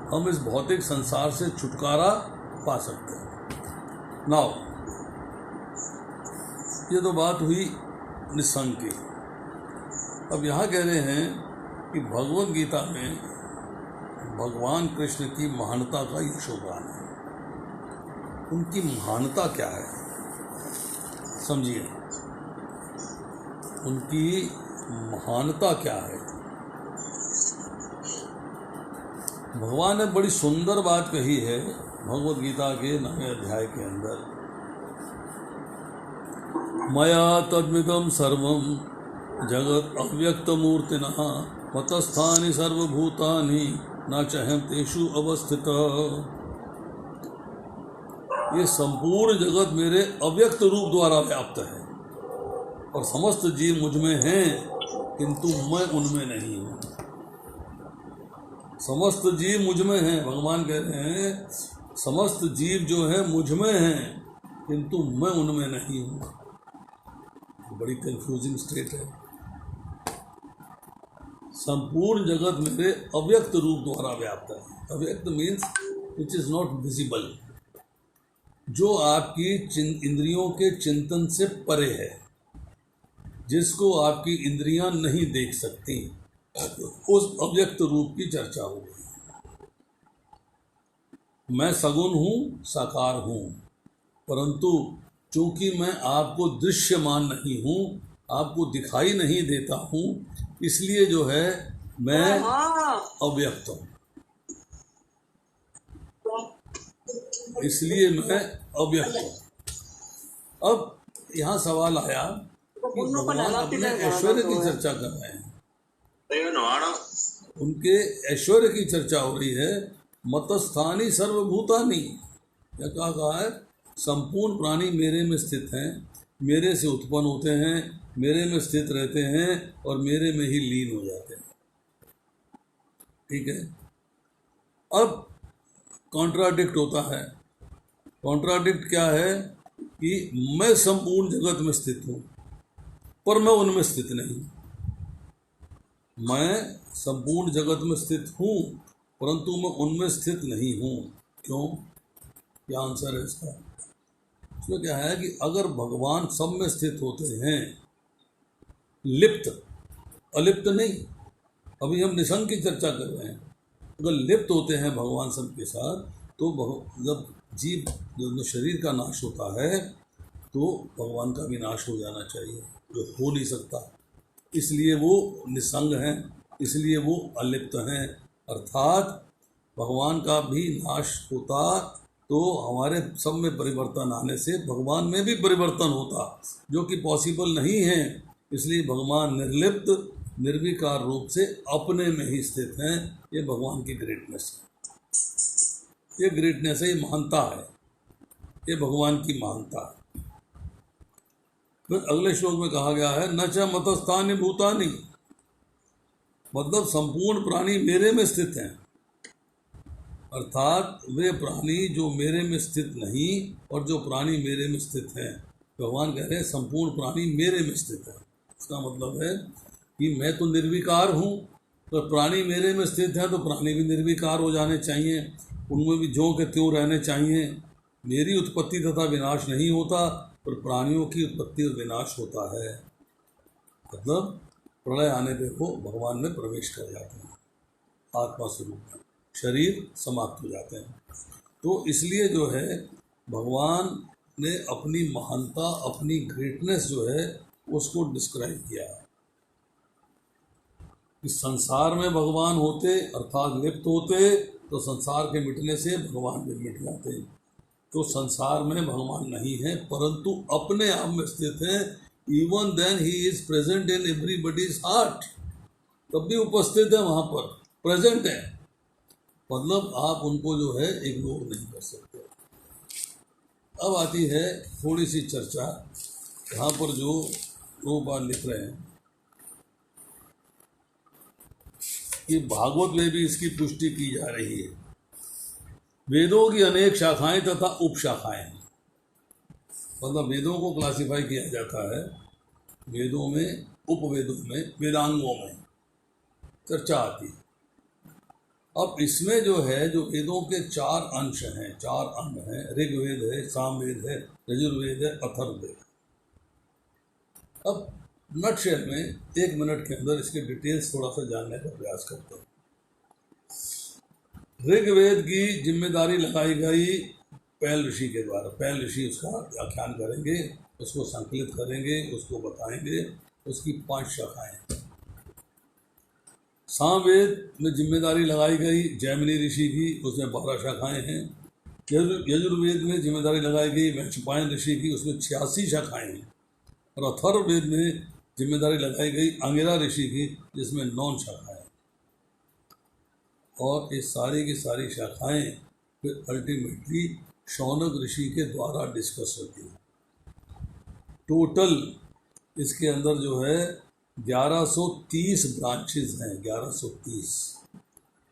हम इस भौतिक संसार से छुटकारा पा सकते हैं। नाउ ये तो बात हुई निसंग की। अब यहाँ कह रहे हैं कि भगवत गीता में भगवान कृष्ण की महानता का यशोगान है। उनकी महानता क्या है समझिए, उनकी महानता क्या है। भगवान ने बड़ी सुंदर बात कही है भगवत गीता के 9वें अध्याय के अंदर, मया तद्विदं सर्वं जगत अव्यक्त मूर्तिनः मतस्थानि सर्वभूतानि न चाहं तेषु अवस्थित। ये संपूर्ण जगत मेरे अव्यक्त रूप द्वारा व्याप्त है और समस्त जीव मुझ में हैं, किंतु मैं उनमें नहीं हूँ। समस्त जीव मुझ में हैं, भगवान कह रहे हैं समस्त जीव जो है मुझ में हैं, किंतु मैं उनमें नहीं हूँ। बड़ी कंफ्यूजिंग स्टेट है। संपूर्ण जगत मेरे अव्यक्त रूप द्वारा व्याप्त है। अव्यक्त means which is not visible, जो आपकी इंद्रियों के चिंतन से परे है, जिसको आपकी इंद्रियां नहीं देख सकती, उस अव्यक्त रूप की चर्चा हो गई। मैं सगुण हूँ, साकार हूँ, परंतु चूंकि मैं आपको दृश्यमान नहीं हूँ, आपको दिखाई नहीं देता हूँ, इसलिए जो है मैं अव्यक्त हूँ। इसलिए मैं अव्यक्त हूँ। अब यहाँ सवाल आया कि भगवान अपने ऐश्वर्य की चर्चा कर रहे हैं, उनके ऐश्वर्य की चर्चा हो रही है। मतस्थानी सर्वभूतानि, क्या कहा है, संपूर्ण प्राणी मेरे में स्थित हैं, मेरे से उत्पन्न होते हैं, मेरे में स्थित रहते हैं और मेरे में ही लीन हो जाते हैं। ठीक है। अब कॉन्ट्राडिक्ट होता है। कॉन्ट्राडिक्ट क्या है कि मैं संपूर्ण जगत में स्थित हूँ पर मैं उनमें स्थित नहीं। मैं संपूर्ण जगत में स्थित हूँ परंतु मैं उनमें स्थित नहीं हूँ। क्यों? क्या आंसर है इसका? इसमें क्या है कि अगर भगवान सब में स्थित होते हैं, लिप्त अलिप्त नहीं, अभी हम निसंग की चर्चा कर रहे हैं, अगर लिप्त होते हैं भगवान सब के साथ, तो जब जीव जब शरीर का नाश होता है तो भगवान का भी नाश हो जाना चाहिए, जो हो नहीं सकता। इसलिए वो निसंग हैं, इसलिए वो अलिप्त हैं। अर्थात भगवान का भी नाश होता तो हमारे सब में परिवर्तन आने से भगवान में भी परिवर्तन होता, जो कि पॉसिबल नहीं है। इसलिए भगवान निर्लिप्त निर्विकार रूप से अपने में ही स्थित हैं। ये भगवान की ग्रेटनेस है, ये ग्रेटनेस है, ये महानता है, ये भगवान की महानता है। फिर अगले श्लोक में कहा गया है न च मतस्थानि भूतानि, मतलब संपूर्ण प्राणी मेरे में स्थित हैं। अर्थात वे प्राणी जो मेरे में स्थित नहीं और जो प्राणी मेरे में स्थित हैं, भगवान कह रहे हैं संपूर्ण प्राणी मेरे में स्थित है। इसका मतलब है कि मैं तो निर्विकार हूँ, तो प्राणी मेरे में स्थित हैं तो प्राणी भी निर्विकार हो जाने चाहिए, उनमें भी ज्यों के त्यों रहने चाहिए। मेरी उत्पत्ति तथा विनाश नहीं होता और प्राणियों की उत्पत्ति और विनाश होता है। मतलब प्रलय आने पे वो भगवान में प्रवेश कर जाते हैं, आत्मा स्वरूप में, शरीर समाप्त हो जाते हैं। तो इसलिए जो है भगवान ने अपनी महानता, अपनी ग्रेटनेस जो है उसको डिस्क्राइब किया है कि संसार में भगवान होते अर्थात लिप्त होते तो संसार के मिटने से भगवान भी मिट जाते। तो संसार में भगवान नहीं है परंतु अपने आप में स्थित हैं। Even then he is present in everybody's heart, तब भी उपस्थित है, वहाँ पर प्रेजेंट है। मतलब आप उनको जो है इग्नोर नहीं कर सकते। अब आती है थोड़ी सी चर्चा, यहाँ पर जो 2 बार लिख रहे हैं कि भागवत में भी इसकी पुष्टि की जा रही है। वेदों की अनेक शाखाएं तथा उपशाखाएं हैं, मतलब वेदों को क्लासिफाई किया जाता है। वेदों में, उपवेदों में, वेदांगों में चर्चा आती है। अब इसमें जो है, जो वेदों के 4 अंश हैं, 4 अंग हैं, ऋग्वेद है, सामवेद है, यजुर्वेद है, अथर्ववेद। अब नटशेल में 1 मिनट के अंदर इसके डिटेल्स थोड़ा सा जानने का प्रयास करते हैं। ऋग्वेद की जिम्मेदारी लगाई गई पैल ऋषि के द्वारा। पैल ऋषि उसका व्याख्यान करेंगे, उसको संकलित करेंगे, उसको बताएंगे। उसकी 5 शाखाएं। सामवेद में जिम्मेदारी लगाई गई जैमिनी ऋषि की, उसमें 12 शाखाएं हैं। यजुर्वेद में जिम्मेदारी लगाई गई वैशंपायन ऋषि की, उसमें 86 शाखाएं हैं। और अथर्ववेद में जिम्मेदारी लगाई गई अंगिरा ऋषि की, जिसमें 9 शाखाएं। और ये सारी की सारी शाखाएं फिर अल्टीमेटली शौनक ऋषि के द्वारा डिस्कस होती हैं। टोटल इसके अंदर जो है 1130 ब्रांचेस हैं, 1130।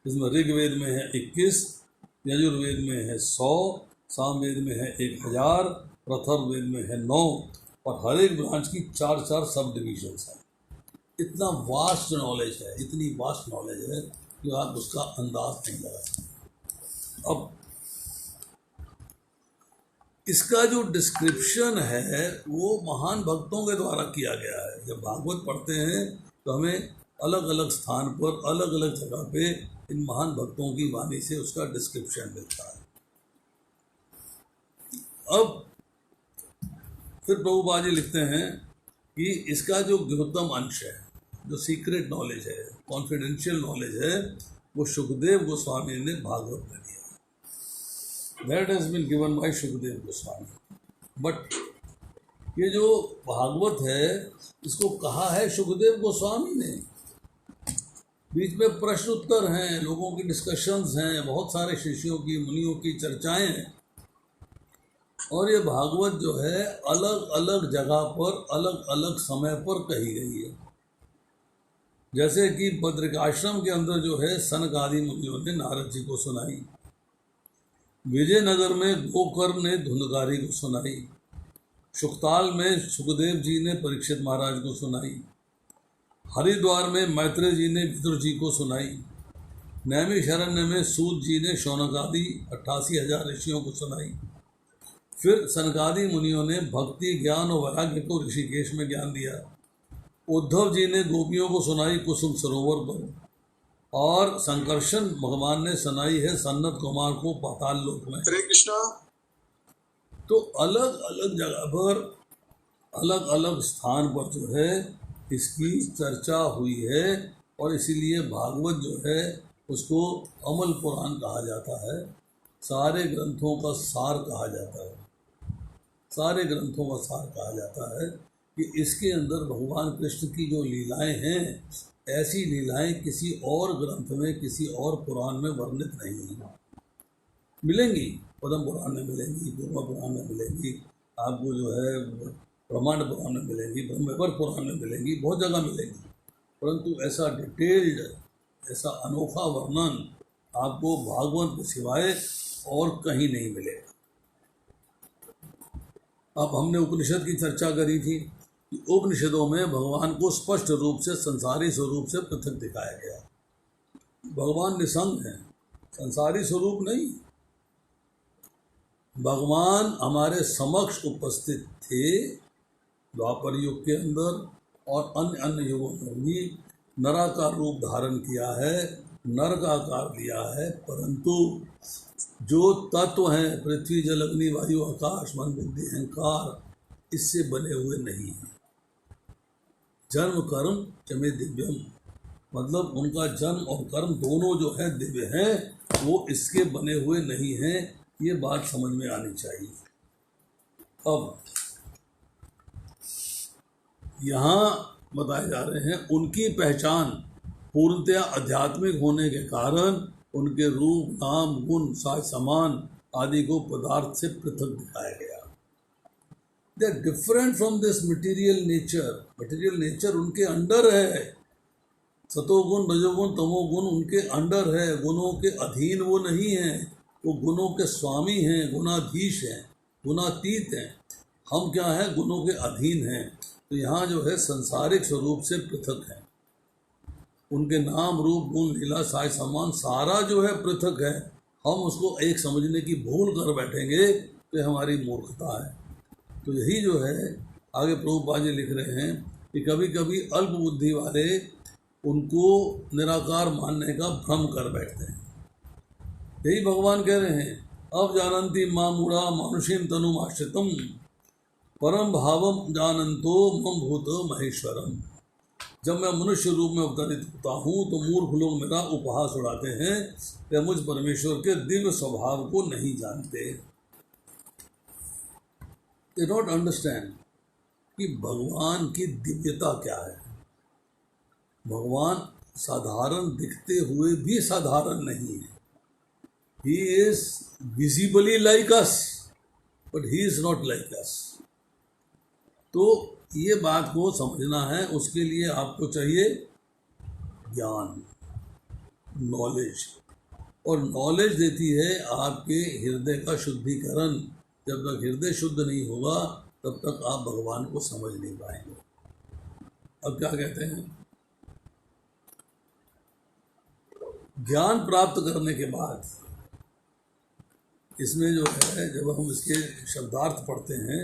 इसमें ऋग्वेद में है 21, यजुर्वेद में है 100, सामवेद में है 1000, अथर्ववेद में है 9, और हर एक ब्रांच की 4-4 सब डिविजन्स हैं। इतना वास्ट नॉलेज है, इतनी वास्ट नॉलेज है कि आप उसका अंदाज नहीं लगा सकते। अब इसका जो डिस्क्रिप्शन है वो महान भक्तों के द्वारा किया गया है। जब भागवत पढ़ते हैं तो हमें अलग अलग स्थान पर, अलग अलग जगह पे इन महान भक्तों की वाणी से उसका डिस्क्रिप्शन मिलता है। अब फिर प्रभुपाद जी लिखते हैं कि इसका जो गुरुत्तम अंश है, जो सीक्रेट नॉलेज है, कॉन्फिडेंशियल नॉलेज है, वो सुखदेव गोस्वामी ने भागवत में दिया। That has been given by Sukhdev Goswami. But ये जो भागवत है, इसको कहा है सुखदेव गोस्वामी ने। बीच में प्रश्न उत्तर हैं, लोगों की डिस्कशंस हैं, बहुत सारे शिष्यों की, मुनियों की चर्चाएं हैं। और ये भागवत जो है अलग अलग जगह पर, अलग अलग समय पर कही गई है। जैसे कि बद्रिकाश्रम के अंदर जो है सनक आदि मुनियों ने नारद जी को सुनाई। विजयनगर में गोकर्ण ने धुंधकारी को सुनाई। सुखताल में सुखदेव जी ने परीक्षित महाराज को सुनाई। हरिद्वार में मैत्रेय जी ने विदुर जी को सुनाई। नैमिषारण्य में सूत जी ने शौनक आदि 88,000 ऋषियों को सुनाई। फिर सनकादि मुनियों ने भक्ति, ज्ञान और वैराग्य को ऋषिकेश में ज्ञान दिया। उद्धव जी ने गोपियों को सुनाई कुसुम सरोवर पर। और संकर्षण भगवान ने सुनाई है सन्नत कुमार को पाताल लोक में। हरे कृष्णा। तो अलग अलग जगह पर, अलग अलग स्थान पर जो है इसकी चर्चा हुई है। और इसीलिए भागवत जो है उसको अमल पुराण कहा जाता है, सारे ग्रंथों का सार कहा जाता है। सारे ग्रंथों का सार कहा जाता है कि इसके अंदर भगवान कृष्ण की जो लीलाएं हैं, ऐसी लीलाएं किसी और ग्रंथ में, किसी और पुराण में वर्णित नहीं है। मिलेंगी, पद्म पुराण में मिलेंगी, कूर्म पुराण में मिलेंगी, आपको जो है ब्रह्मांड पुराण में मिलेंगी, ब्रह्मवैवर्त पुराण में मिलेंगी, बहुत जगह मिलेंगी। परंतु ऐसा डिटेल्ड, ऐसा अनोखा वर्णन आपको भागवत के सिवाय और कहीं नहीं मिलेगा। अब हमने उपनिषद की चर्चा करी थी। उपनिषदों में भगवान को स्पष्ट रूप से संसारी स्वरूप से पृथक दिखाया गया। भगवान निसंग है, संसारी स्वरूप नहीं। भगवान हमारे समक्ष उपस्थित थे द्वापर युग के अंदर, और अन्य अन्य युगों में भी नराकार रूप धारण किया है, नर का आकार लिया है। परंतु जो तत्व हैं, पृथ्वी जल अग्नि वायु आकाश मन बुद्धि अहंकार, इससे बने हुए नहीं हैं। जन्म कर्म चमे दिव्यम, मतलब उनका जन्म और कर्म दोनों जो है दिव्य हैं, वो इसके बने हुए नहीं हैं। ये बात समझ में आनी चाहिए। अब यहाँ बताए जा रहे हैं उनकी पहचान पूर्णतया आध्यात्मिक होने के कारण उनके रूप, नाम, गुण, साज समान आदि को पदार्थ से पृथक दिखाया गया। They are different from this material nature. Material nature उनके अंडर है। सतोगुण, रजोगुण, तमोगुण उनके अंडर है, गुणों के अधीन वो नहीं हैं। वो गुणों के स्वामी हैं, गुणाधीश हैं, गुणातीत हैं। हम क्या हैं? गुणों के अधीन हैं। तो यहाँ जो है संसारिक स्वरूप से पृथक है। उनके नाम रूप गुण लीला साय सम्मान सारा जो है पृथक है, हम उसको एक समझने की भूल कर बैठेंगे तो हमारी मूर्खता है। तो यही जो है आगे प्रभुपाद जी लिख रहे हैं कि कभी कभी अल्प बुद्धि वाले उनको निराकार मानने का भ्रम कर बैठते हैं। यही भगवान कह रहे हैं, अब जानन्ति मां मूढ़ा मानुषीम तनुमाश्रितम परम भावम जानन्तो मम भूत महेश्वरम। जब मैं मनुष्य रूप में अवतरित होता हूँ तो मूर्ख लोग मेरा उपहास उड़ाते हैं कि मुझ परमेश्वर के दिव्य स्वभाव को नहीं जानते। दे डोंट अंडरस्टैंड कि भगवान की दिव्यता क्या है। भगवान साधारण दिखते हुए भी साधारण नहीं है। He is visibly like us but he is not like us. तो ये बात को समझना है, उसके लिए आपको चाहिए ज्ञान, नॉलेज। और नॉलेज देती है आपके हृदय का शुद्धिकरण। जब तक हृदय शुद्ध नहीं होगा तब तक आप भगवान को समझ नहीं पाएंगे। अब क्या कहते हैं, ज्ञान प्राप्त करने के बाद इसमें जो है जब हम इसके शब्दार्थ पढ़ते हैं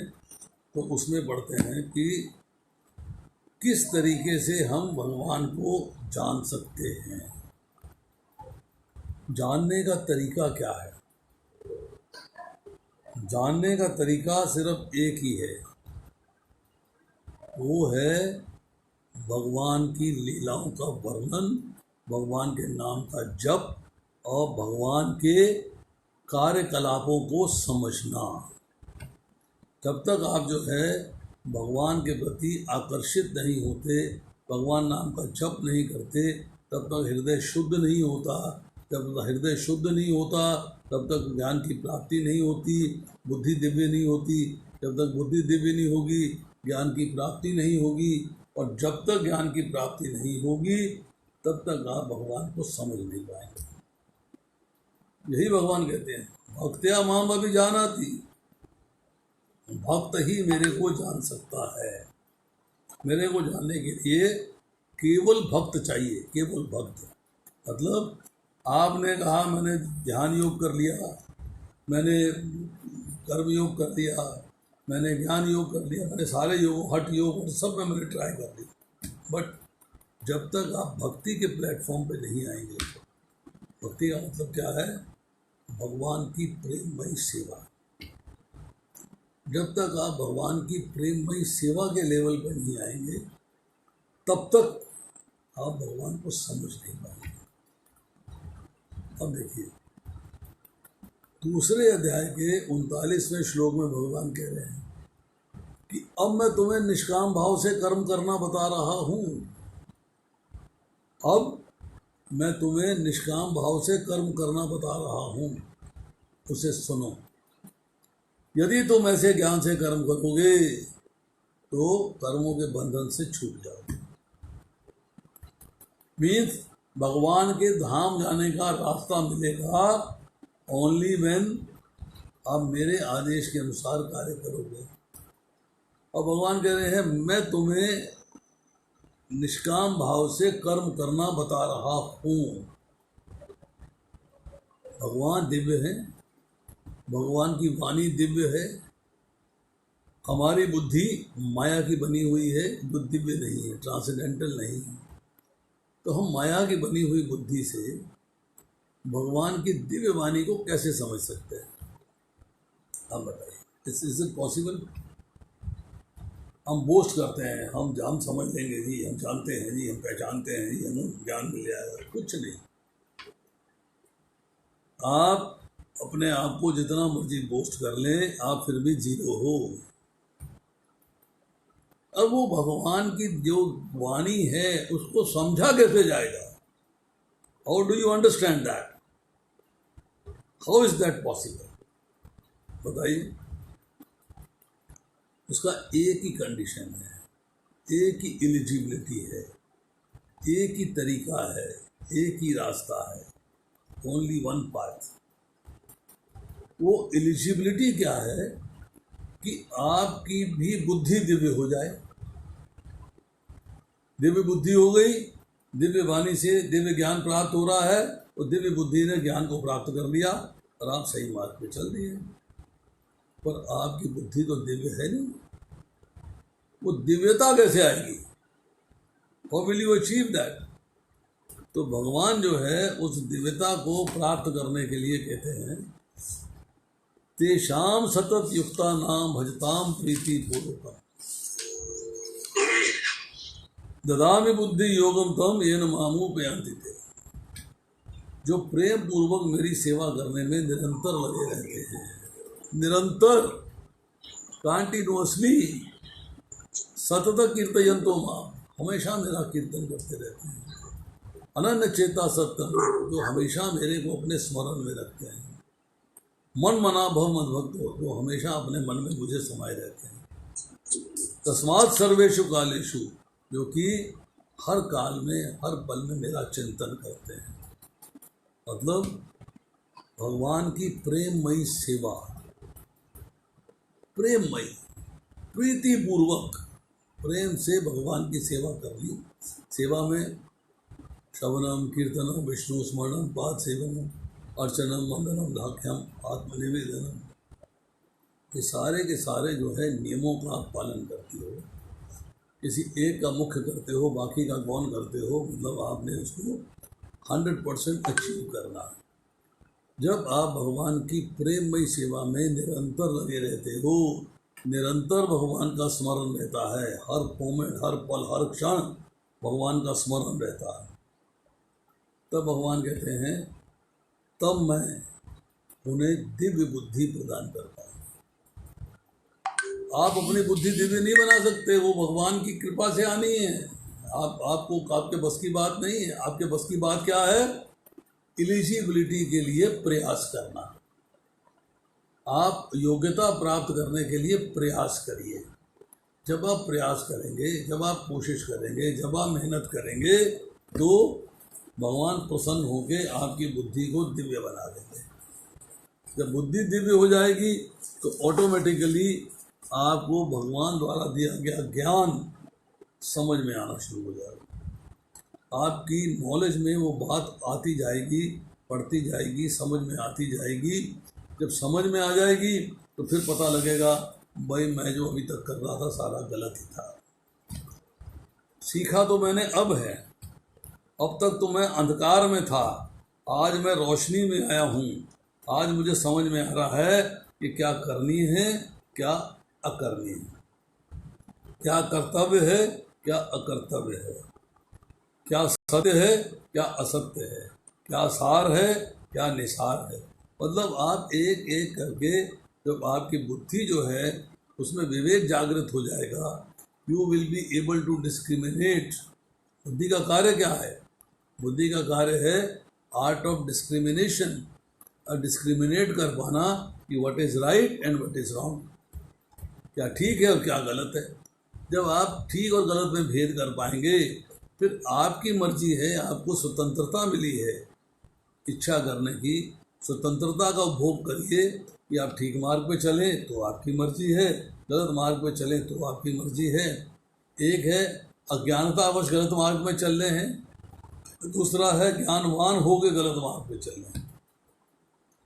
तो उसमें पढ़ते हैं कि किस तरीके से हम भगवान को जान सकते हैं। जानने का तरीका क्या है? जानने का तरीका सिर्फ एक ही है, वो है भगवान की लीलाओं का वर्णन, भगवान के नाम का जप और भगवान के कार्यकलापों को समझना। जब तक आप जो है भगवान के प्रति आकर्षित नहीं होते, भगवान नाम का जप नहीं करते, तब तक हृदय शुद्ध नहीं होता। जब तक हृदय शुद्ध नहीं होता तब तक ज्ञान की प्राप्ति नहीं होती, बुद्धि दिव्य नहीं होती। जब तक बुद्धि दिव्य नहीं होगी ज्ञान की प्राप्ति नहीं होगी, और जब तक ज्ञान की प्राप्ति नहीं होगी तब तक आप भगवान को समझ नहीं पाएंगे। यही भगवान कहते हैं, भक्त्या माम अभिजानाति, भक्त ही मेरे को जान सकता है। मेरे को जानने के लिए केवल भक्त चाहिए, केवल भक्त। मतलब आपने कहा मैंने ध्यान योग कर लिया, मैंने कर्म योग कर लिया, मैंने ज्ञान योग कर लिया, मैंने सारे योग, हठ योग सब में मैंने ट्राई कर लिया, बट जब तक आप भक्ति के प्लेटफॉर्म पे नहीं आएंगे, भक्ति का मतलब क्या है? भगवान की प्रेममयी सेवा। जब तक आप भगवान की प्रेममयी सेवा के लेवल पर नहीं आएंगे तब तक आप भगवान को समझ नहीं पाएंगे। अब देखिए दूसरे अध्याय के 39वें श्लोक में भगवान कह रहे हैं कि अब मैं तुम्हें निष्काम भाव से कर्म करना बता रहा हूँ। अब मैं तुम्हें निष्काम भाव से कर्म करना बता रहा हूँ, उसे सुनो। यदि तुम ऐसे ज्ञान से कर्म करोगे तो कर्मों के बंधन से छूट जाओगे। मीन्स भगवान के धाम जाने का रास्ता मिलेगा ओनली व्हेन आप मेरे आदेश के अनुसार कार्य करोगे। और भगवान कह रहे हैं मैं तुम्हें निष्काम भाव से कर्म करना बता रहा हूँ। भगवान दिव्य है, भगवान की वाणी दिव्य है। हमारी बुद्धि माया की बनी हुई है, जो दिव्य नहीं है, ट्रांसेंडेंटल नहीं है। तो हम माया की बनी हुई बुद्धि से भगवान की दिव्य वाणी को कैसे समझ सकते हैं? आप बताइए, इज इट पॉसिबल? हम बोस्ट करते हैं, हम समझ लेंगे जी, हम जानते हैं जी, हम पहचानते हैं जी, हमें ज्ञान मिल जाएगा। कुछ नहीं। आप अपने आप को जितना मर्जी बोस्ट कर लें, आप फिर भी जीरो हो। अब वो भगवान की जो वाणी है उसको समझा कैसे जाएगा? How do you understand that? How is that possible? बताइए। उसका एक ही कंडीशन है, एक ही एलिजिबिलिटी है, एक ही तरीका है, एक ही रास्ता है, ओनली वन पाथ। वो एलिजिबिलिटी क्या है कि आपकी भी बुद्धि दिव्य हो जाए। दिव्य बुद्धि हो गई दिव्य वाणी से दिव्य ज्ञान प्राप्त हो रहा है और दिव्य बुद्धि ने ज्ञान को प्राप्त कर लिया और आप सही मार्ग पे चल दिए। पर आपकी बुद्धि तो दिव्य है नहीं, वो दिव्यता कैसे आएगी? How will you achieve that? तो भगवान जो है उस दिव्यता को प्राप्त करने के लिए कहते हैं तेषाम सतत युक्ता नाम भजताम प्रीति पूर्वकम ददामि बुद्धि योगम तम येन मामुपयांति ते। जो प्रेम पूर्वक मेरी सेवा करने में निरंतर लगे रहते हैं, निरंतर कंटिन्यूअसली सतत कीर्तयन्तो माम, हमेशा मेरा कीर्तन करते रहते हैं, अनन्य चेता सत्यम, जो हमेशा मेरे को अपने स्मरण में रखते हैं, मन मना भव मद्भक्त हो, जो हमेशा अपने मन में मुझे समाये रहते हैं, तस्मात् सर्वेषु कालेषु, जो कि हर काल में हर पल में मेरा चिंतन करते हैं। मतलब भगवान की प्रेममयी सेवा, प्रेममयी प्रीति पूर्वक प्रेम से भगवान की सेवा कर ली। सेवा में श्रवणम कीर्तनम विष्णु स्मरणम पाद सेवनम अर्चनम वंदनम दाख्यम आत्मनिवेदनम, ये सारे के सारे जो है नियमों का आप पालन करते हो। किसी एक का मुख्य करते हो, बाकी का कौन करते हो? मतलब आपने उसको 100% अचीव करना है। जब आप भगवान की प्रेममयी सेवा में निरंतर लगे रहते हो, निरंतर भगवान का स्मरण रहता है, हर मोमेंट हर पल हर क्षण भगवान का स्मरण रहता है, तब भगवान कहते हैं तब मैं उन्हें दिव्य बुद्धि प्रदान करता हूँ। आप अपनी बुद्धि दिव्य नहीं बना सकते, वो भगवान की कृपा से आनी है। आपके बस की बात नहीं है। आपके बस की बात क्या है? एलिजिबिलिटी के लिए प्रयास करना। आप योग्यता प्राप्त करने के लिए प्रयास करिए। जब आप प्रयास करेंगे, जब आप कोशिश करेंगे, जब आप मेहनत करेंगे, तो भगवान प्रसन्न होकर आपकी बुद्धि को दिव्य बना देंगे। जब बुद्धि दिव्य हो जाएगी तो ऑटोमेटिकली आपको भगवान द्वारा दिया गया ज्ञान समझ में आना शुरू हो जाएगा। आपकी नॉलेज में वो बात आती जाएगी, पढ़ती जाएगी, समझ में आती जाएगी। जब समझ में आ जाएगी तो फिर पता लगेगा भाई मैं जो अभी तक कर रहा था सारा गलत ही था। सीखा तो मैंने अब है, अब तक तो मैं अंधकार में था, आज मैं रोशनी में आया हूँ। आज मुझे समझ में आ रहा है कि क्या करनी है, क्या अकरनी है, क्या कर्तव्य है, क्या अकर्तव्य है, क्या सत्य है, क्या असत्य है, क्या सार है, क्या निसार है। मतलब आप एक एक करके जब आपकी बुद्धि जो है उसमें विवेक जागृत हो जाएगा, you will be able to discriminate. बुद्धि का कार्य क्या है? बुद्धि का कार्य है आर्ट ऑफ डिस्क्रिमिनेशन, और डिस्क्रिमिनेट कर पाना कि what is right and what is wrong, क्या ठीक है और क्या गलत है। जब आप ठीक और गलत में भेद कर पाएंगे, फिर आपकी मर्जी है, आपको स्वतंत्रता मिली है इच्छा करने की। स्वतंत्रता का उपभोग करिए कि आप ठीक मार्ग पे चलें तो आपकी मर्जी है, गलत मार्ग पे चलें तो आपकी मर्जी है। एक है अज्ञानतावश गलत मार्ग में चल रहे हैं, दूसरा है ज्ञानवान हो के गलत मार्ग पे चल रहे हैं।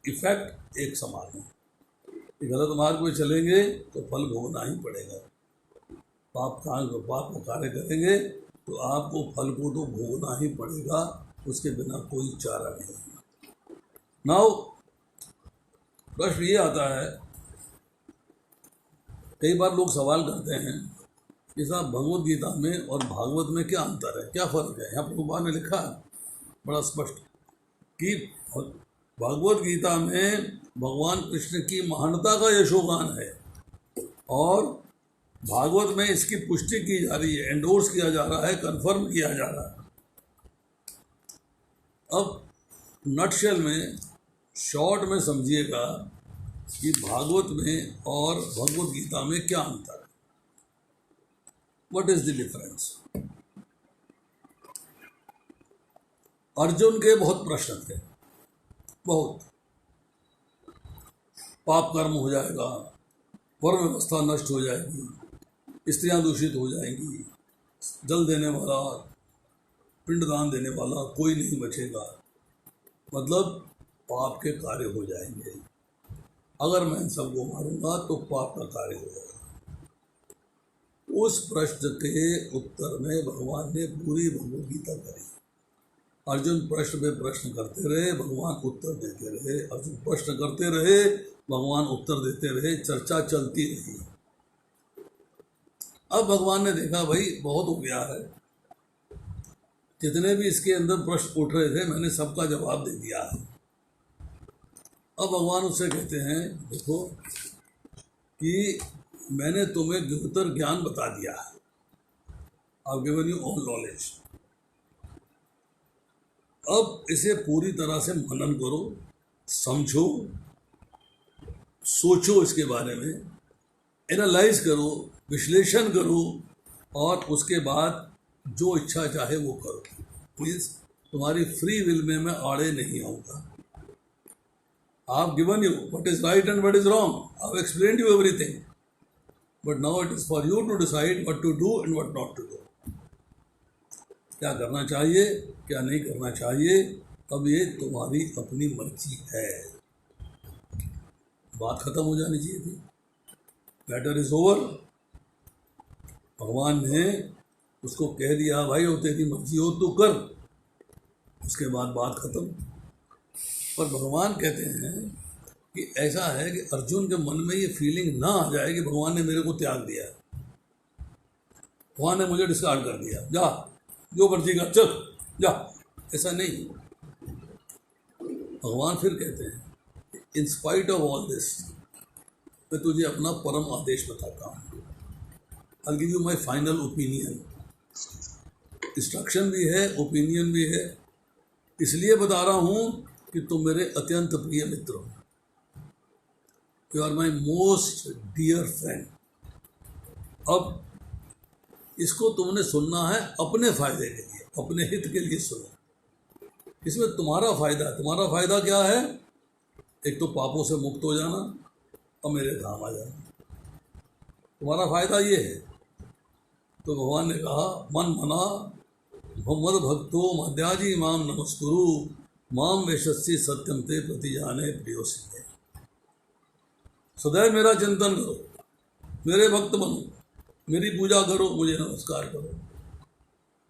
इफेक्ट एक समान है। गलत मार्ग पे चलेंगे तो फल भोगना ही पड़ेगा। पाप का कार्य करेंगे तो आपको फल को तो भोगना ही पड़ेगा, उसके बिना कोई चारा नहीं। नाउ प्रश्न ये आता है, कई बार लोग सवाल करते हैं कि साहब भगवद गीता में और भागवत में क्या अंतर है, क्या फ़र्क है? यहाँ प्रभुपाद ने लिखा है बड़ा स्पष्ट कि भगवद गीता में भगवान कृष्ण की महानता का यशोगान है और भागवत में इसकी पुष्टि की जा रही है, एंडोर्स किया जा रहा है, कंफर्म किया जा रहा है। अब नटशेल में शॉर्ट में समझिएगा कि भागवत में और भगवद गीता में क्या अंतर है, what is the difference. Arjun के बहुत प्रश्न थे, बहुत। पाप कर्म हो जाएगा, वर्ण व्यवस्था नष्ट हो जाएगी, स्त्रियां दूषित हो जाएंगी, जल देने वाला पिंडदान देने वाला कोई नहीं बचेगा, मतलब पाप के कार्य हो जाएंगे। अगर मैं इन सबको मारूंगा तो पाप का कार्य हो जाएगा। उस प्रश्न के उत्तर में भगवान ने पूरी भगवद गीता करी। अर्जुन प्रश्न पे प्रश्न करते रहे, भगवान उत्तर देते रहे, अर्जुन प्रश्न करते रहे, भगवान उत्तर देते रहे, चर्चा चलती रही। अब भगवान ने देखा भाई बहुत हो गया है, जितने भी इसके अंदर प्रश्न उठ रहे थे मैंने सबका जवाब दे दिया है। अब भगवान उससे कहते हैं देखो कि मैंने तुम्हें गुप्तर ज्ञान बता दिया है, I given you all knowledge. अब इसे पूरी तरह से मनन करो, समझो, सोचो, इसके बारे में एनालाइज करो, विश्लेषण करो, और उसके बाद जो इच्छा चाहे वो करो। प्लीज तुम्हारी फ्री विल में मैं आड़े नहीं आऊँगा। I've given you what is right and what is wrong. I've explained you everything. But now it is for you to decide what to do and what not to do. क्या करना चाहिए, क्या नहीं करना चाहिए, अब ये तुम्हारी अपनी मर्जी है। बात खत्म हो जानी चाहिए थी। Matter is over. भगवान ने उसको कह दिया भाई वो तेरी मर्जी हो तो कर, उसके बाद बात खत्म। पर भगवान कहते हैं कि ऐसा है कि अर्जुन के मन में ये फीलिंग ना आ जाए कि भगवान ने मेरे को त्याग दिया, भगवान ने मुझे डिस्कार्ड कर दिया, जा जो मर्जी कर चल जा, ऐसा नहीं। भगवान फिर कहते हैं in spite of all this मैं तुझे अपना परम आदेश बताता हूँ। I give you my final opinion. Instruction भी है, ओपिनियन भी है। इसलिए बता रहा हूँ कि तुम मेरे अत्यंत प्रिय मित्र हो। You are my most dear friend. अब इसको तुमने सुनना है अपने फायदे के लिए, अपने हित के लिए सुनो। इसमें तुम्हारा फायदा है। तुम्हारा फायदा क्या है? एक तो पापों से मुक्त हो जाना और मेरे धाम आ जाना, तुम्हारा फायदा ये है। तो भगवान ने कहा मन मना मोहम्मद भक्तो मध्याजी माम नमस्कुरु माम वेशस्सी सत्यम ते प्रति जाने प्रियोसी। सदैव मेरा चिंतन करो, मेरे भक्त बनो, मेरी पूजा करो, मुझे नमस्कार करो।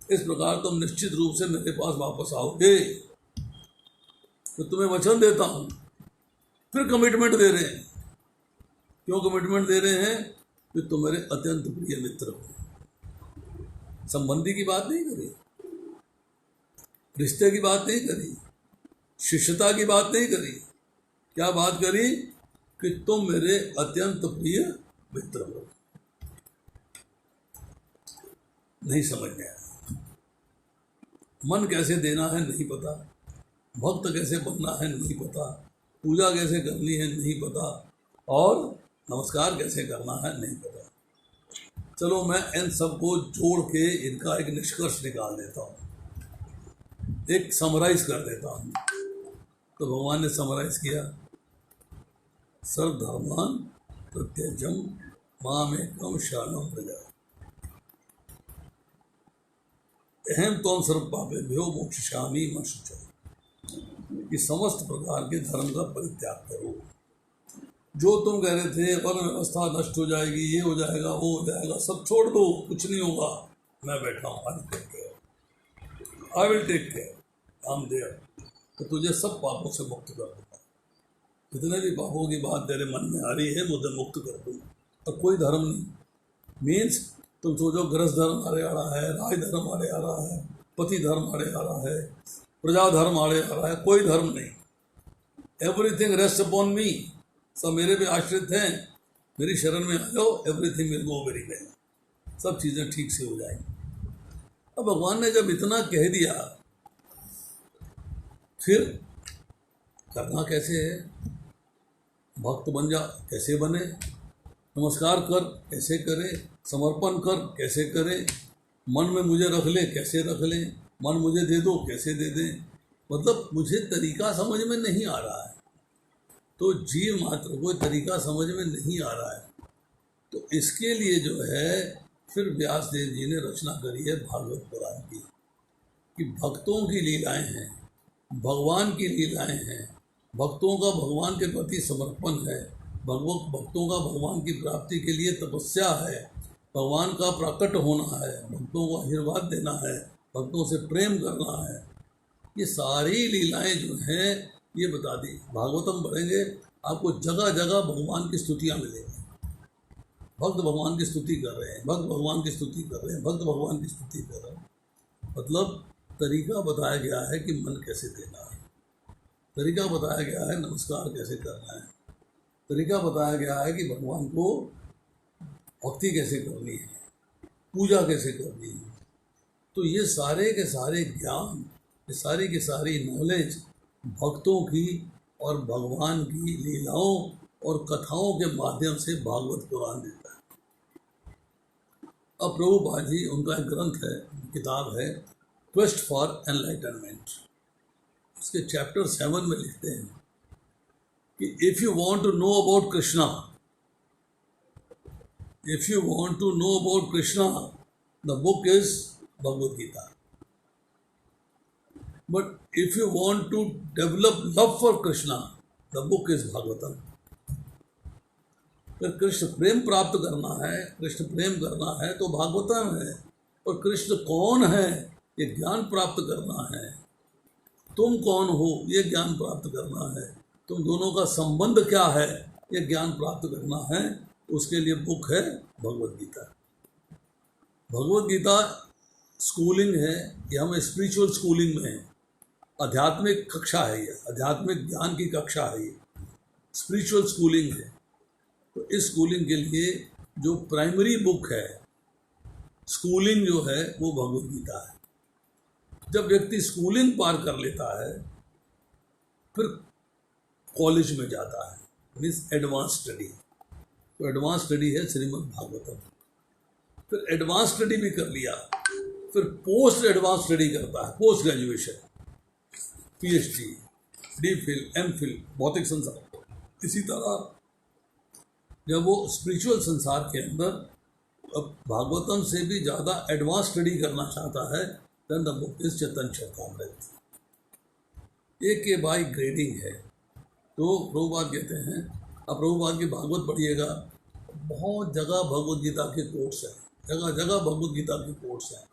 इस प्रकार तुम निश्चित रूप से मेरे पास वापस आओगे। तो तुम्हें वचन देता हूँ। फिर कमिटमेंट दे रहे हैं। क्यों कमिटमेंट दे रहे हैं? कि तुम मेरे अत्यंत प्रिय मित्र हो। संबंधी की बात नहीं करी, रिश्ते की बात नहीं करी, शिष्यता की बात नहीं करी। क्या बात करी? कि तुम मेरे अत्यंत प्रिय मित्र हो। नहीं समझ में आया। मन कैसे देना है नहीं पता, भक्त कैसे बनना है नहीं पता, पूजा कैसे करनी है नहीं पता, और नमस्कार कैसे करना है नहीं पता। चलो मैं इन सबको जोड़ के इनका एक निष्कर्ष निकाल देता हूँ, एक समराइज कर देता हूँ। तो भगवान ने समराइज किया, सर्वधर्मान प्रत्यजम मामेकम शरणं व्रज अहम त्वं सर्व पापेभ्यो मोक्षयिष्यामि मा शुचः। कि समस्त प्रकार के धर्म का परित्याग करो। जो तुम कह रहे थे वर्ण व्यवस्था नष्ट हो जाएगी, ये हो जाएगा, वो हो जाएगा, सब छोड़ दो, कुछ नहीं होगा। मैं बैठा हूँ, I will take care, I am there. तो तुझे सब पापों से मुक्त कर दूंगा। जितने भी पापों की बात तेरे मन में आ रही है मुझे मुक्त कर दूंगा। तो कोई धर्म नहीं मीन्स तुम सोचो गृहस्थ धर्म आड़े आ रहा है, राज धर्म आड़े आ रहा है, पति धर्म आड़े आ रहा है, प्रजा धर्म आड़े आ रहा है, कोई धर्म नहीं। एवरीथिंग रेस्ट अपॉन मी। सब मेरे पे आश्रित हैं, मेरी शरण में आ जाओ, everything will go very well. सब चीज़ें ठीक से हो जाएंगी। अब भगवान ने जब इतना कह दिया, फिर करना कैसे है? भक्त बन जा, कैसे बने? नमस्कार कर, कैसे करे? समर्पण कर, कैसे करे? मन में मुझे रख ले, कैसे रख ले? मन मुझे दे दो, कैसे दे दें? मतलब मुझे तरीका समझ में नहीं आ रहा है। तो जीव मात्र को तरीका समझ में नहीं आ रहा है। तो इसके लिए जो है फिर व्यास देव जी ने रचना करी है भागवत पुराण की। कि भक्तों की लीलाएं हैं, भगवान की लीलाएं हैं, भक्तों का भगवान के प्रति समर्पण है, भक्तों का भगवान की प्राप्ति के लिए तपस्या है, भगवान का प्रकट होना है, भक्तों को आशीर्वाद देना है, भक्तों से प्रेम करना है। ये सारी लीलाएं जो हैं ये बता दी। भागवतम पढ़ेंगे आपको जगह जगह भगवान की स्तुतियाँ मिलेंगी। भक्त भगवान की स्तुति कर रहे हैं, भक्त भगवान की स्तुति कर रहे हैं, भक्त भगवान की स्तुति कर रहे हैं। मतलब तरीका बताया गया है कि मन कैसे देना है, तरीका बताया गया है नमस्कार कैसे करना है, तरीका बताया गया है कि भगवान को भक्ति कैसे करनी है, पूजा कैसे करनी है। तो ये सारे के सारे ज्ञान, ये सारी की सारी नॉलेज भक्तों की और भगवान की लीलाओं और कथाओं के माध्यम से भागवत पुराण देता है। अब प्रभुपाद जी, उनका एक ग्रंथ है, किताब है क्वेस्ट फॉर एनलाइटनमेंट, उसके चैप्टर 7 में लिखते हैं कि if you want to know about Krishna, if you want to know about Krishna, the book is Bhagavad Gita. But if you want to develop love for Krishna, the book is Bhagavatam. अगर कृष्ण प्रेम प्राप्त करना है, कृष्ण प्रेम करना है तो भागवतम है। और कृष्ण कौन है ये ज्ञान प्राप्त करना है, तुम कौन हो ये ज्ञान प्राप्त करना है, तुम दोनों का संबंध क्या है ये ज्ञान प्राप्त करना है, उसके लिए बुक है भगवद गीता। भगवद गीता स्कूलिंग है, ये हम स्पिरिचुअल स्कूलिंग में है, आध्यात्मिक कक्षा है, ये आध्यात्मिक ज्ञान की कक्षा है, ये स्पिरिचुअल स्कूलिंग है। तो इस स्कूलिंग के लिए जो प्राइमरी बुक है, स्कूलिंग जो है वो भगवद गीता है। जब व्यक्ति स्कूलिंग पार कर लेता है फिर कॉलेज में जाता है, मीन्स एडवांस स्टडी। तो एडवांस स्टडी है श्रीमद् भागवतम। फिर एडवांस स्टडी भी कर लिया, फिर पोस्ट एडवांस स्टडी करता है, post graduation, PhD, DPhil, MPhil, भौतिक संसार। इसी तरह जब वो स्पिरिचुअल संसार के अंदर अब भागवतम से भी ज़्यादा एडवांस स्टडी करना चाहता है, देन द बुक इज चैतन्य चरितामृत। एक के बाई ग्रेडिंग है। तो प्रभुपाद कहते हैं, अब प्रभुपाद की भागवत पढ़िएगा, बहुत जगह भगवद गीता के कोट्स हैं, जगह जगह भगवद गीता के कोट्स हैं,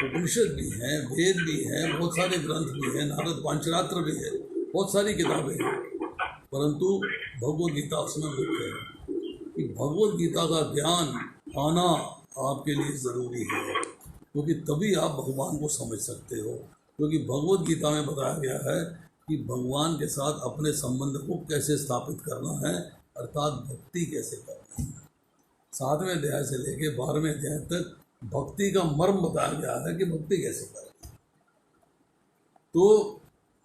उपनिषद भी हैं, वेद भी हैं, बहुत सारे ग्रंथ भी हैं, नारद पांचरात्र भी है, बहुत सारी किताबें हैं, परंतु भगवद गीता उसमें मुख्य है कि भगवद गीता का ज्ञान आना आपके लिए ज़रूरी है, क्योंकि तभी आप भगवान को समझ सकते हो। क्योंकि भगवद गीता में बताया गया है कि भगवान के साथ अपने संबंध को कैसे स्थापित करना है, अर्थात भक्ति कैसे करना है। 7वें अध्याय से लेकर 12वें अध्याय तक भक्ति का मर्म बताया गया है कि भक्ति कैसे करें। तो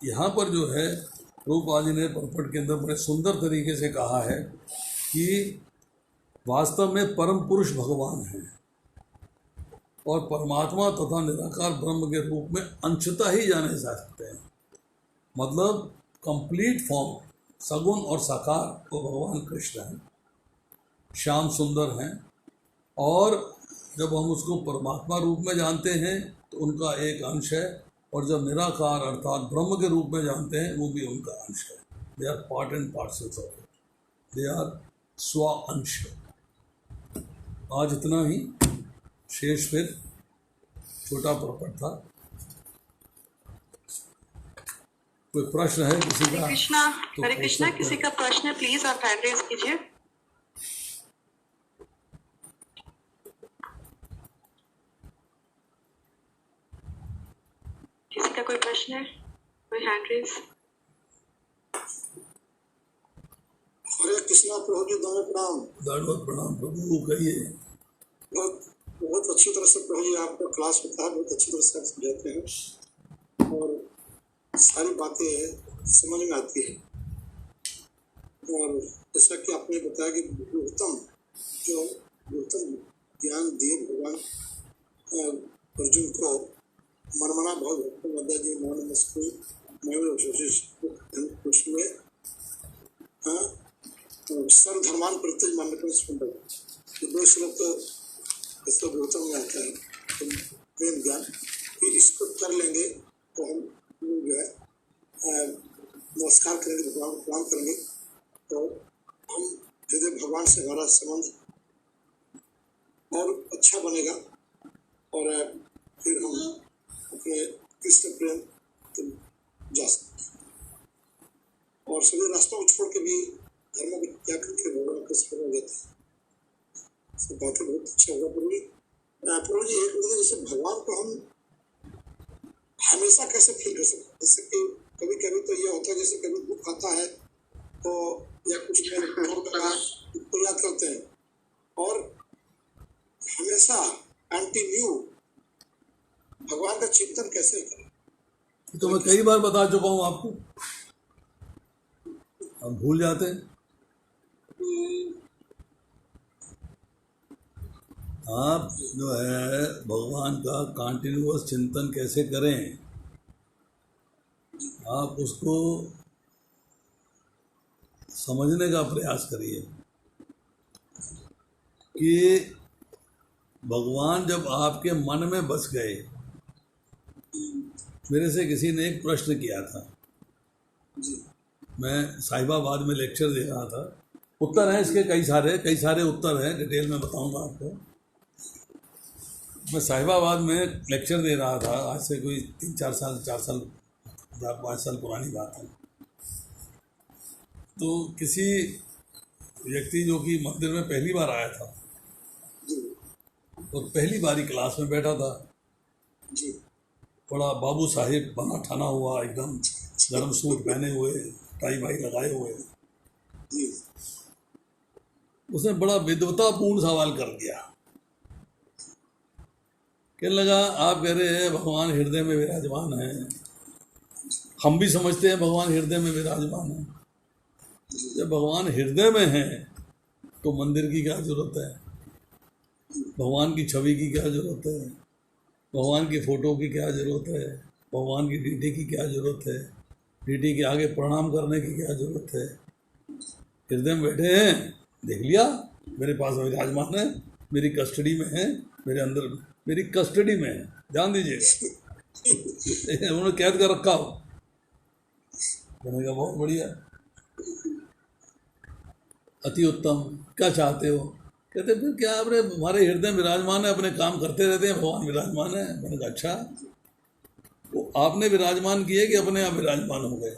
यहाँ पर जो है प्रभुपाद जी ने परपट के अंदर बड़े सुंदर तरीके से कहा है कि वास्तव में परम पुरुष भगवान हैं और परमात्मा तथा निराकार ब्रह्म के रूप में अंशतः ही जाने जा सकते हैं। मतलब कंप्लीट फॉर्म सगुण और साकार तो भगवान कृष्ण हैं, श्याम सुंदर हैं, और जब हम उसको परमात्मा रूप में जानते हैं तो उनका एक अंश है, और जब निराकार अर्थात ब्रह्म के रूप में जानते हैं वो भी उनका अंश है। They are part and parcels of it, they are स्व अंश। आज इतना ही, शेष फिर छोटा प्रपट था। कोई प्रश्न है किसी का? हरे कृष्णा, किसी का प्रश्न है प्लीज आप हैंड रेज कीजिए। किसी का कोई प्रश्न है? कोई हैंड रेज? हरे कृष्णा प्रभु जी, दोनों प्रणाम। दंडवत प्रणाम प्रभु, कहिए। बहुत अच्छी तरह से प्रभु जी आपका क्लास होता है, बहुत अच्छी तरह से आप समझाते हैं और सारी बातें समझ में आती है। और जैसा कि आपने बताया कि उत्तम ज्ञान दिए भगवान अर्जुन को, मनमना भाव मदा जी मौन मस्कु उसमें सर्वधर्मान प्रत्यय मान्य कर सुंदर, दो श्लोक तो इसका गौतम में आता है। तो प्रेम ज्ञान फिर इसको कर लेंगे तो हम जो है नमस्कार करेंगे, भगवान को प्रणाम करेंगे, तो हम हृदय भगवान से हमारा संबंध और अच्छा बनेगा और फिर हम अपने कृष्ण प्रेम तो जा सकते हैं। और सभी रास्तों को छोड़ के भी धर्मों को त्याग करके भगवान को समझ लेते हैं। सब बातें बहुत अच्छा होगा। प्रभु जी एक मतलब जैसे भगवान को हम हमेशा कैसे फील कर सकते हैं? जैसे कि कभी कभी तो ये होता है, जैसे कभी दुख आता है तो या कुछ तो याद करते हैं, और हमेशा कंटिन्यू भगवान का चिंतन कैसे करें? तो मैं कई बार बता चुका हूँ आपको, हम भूल जाते हैं। आप जो है भगवान का कंटिन्यूअस चिंतन कैसे करें, आप उसको समझने का प्रयास करिए कि भगवान जब आपके मन में बस गए। मेरे से किसी ने एक प्रश्न किया था, मैं साहिबाबाद में लेक्चर दे रहा था, उत्तर हैं इसके कई सारे उत्तर हैं, डिटेल में बताऊंगा आपको। मैं साहिबाबाद में लेक्चर दे रहा था, आज से कोई 4-5 साल पुरानी बात है। तो किसी व्यक्ति जो कि मंदिर में पहली बार आया था और पहली बारी क्लास में बैठा था, बड़ा बाबू साहिब बना ठाना हुआ, एकदम गर्म सूट पहने हुए, टाई वाई लगाए हुए, उसने बड़ा विद्वतापूर्ण सवाल कर दिया। कहने लगा, आप कह रहे हैं भगवान हृदय में विराजमान है, हम भी समझते हैं भगवान हृदय में विराजमान है। जब भगवान हृदय में है तो मंदिर की क्या जरूरत है, भगवान की छवि की क्या जरूरत है, भगवान की फोटो की क्या जरूरत है, भगवान की डीटी की क्या जरूरत है, डीटी के आगे प्रणाम करने की क्या जरूरत है? हृदय में बैठे हैं, देख लिया मेरे पास विराजमान है, मेरी कस्टडी में है, मेरे अंदर मेरी कस्टडी में है, ध्यान दीजिएगा। उन्होंने कैद कर रखा हो। मैंने कहा बहुत बढ़िया, अति उत्तम, क्या चाहते हो? कहते फिर क्या आपने हमारे हृदय में विराजमान है, अपने काम करते रहते हैं, भगवान विराजमान है। मैंने कहा अच्छा, वो आपने विराजमान किए कि अपने आप विराजमान हो गए?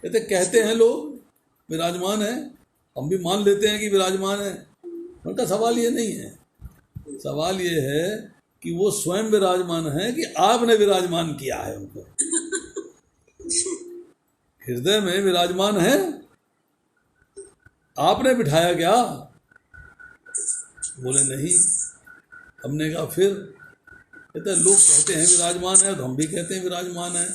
कहते कहते हैं लोग विराजमान है, हम भी मान लेते हैं कि विराजमान है। उनका सवाल ये नहीं है, सवाल ये है कि वो स्वयं विराजमान है कि आपने विराजमान किया है उनको। हृदय में विराजमान है, आपने बिठाया क्या? बोले नहीं। हमने कहा फिर? कहते लोग कहते हैं विराजमान है तो हम भी कहते हैं विराजमान है,